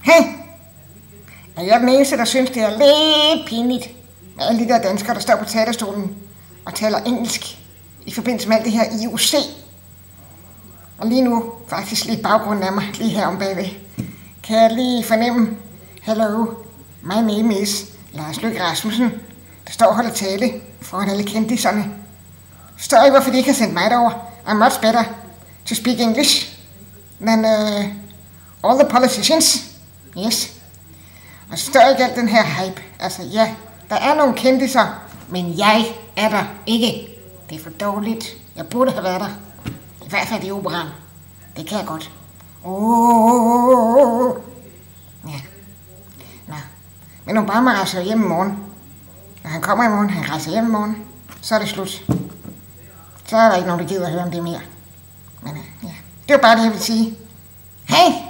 Hey! Er jeg den eneste, der synes, det er lidt pinligt med alle de der danskere, der står på teaterstolen og taler engelsk i forbindelse med alt det her IOC? Og lige nu, faktisk lige baggrunden af mig, lige her om bagved, kan jeg lige fornemme, hello, my name is Lars Løkke Rasmussen, der står og holder tale foran alle kendiserne. Forstår I, hvorfor de ikke har sendt mig derover? I'm much better to speak English than all the politicians. Yes. Og så står ikke alt den her hype. Altså ja, der er nogle kendiser, men jeg er der ikke. Det er for dårligt. Jeg burde have været der. I hvert fald i operaen. Det kan jeg godt. Ja. Nå. Men Obama rejser hjem i morgen. Når han kommer i morgen, han rejser hjem i morgen, så er det slut. Så er der ikke nogen, der gider at høre om det mere. Men ja, det var bare det, jeg vil sige. Hej!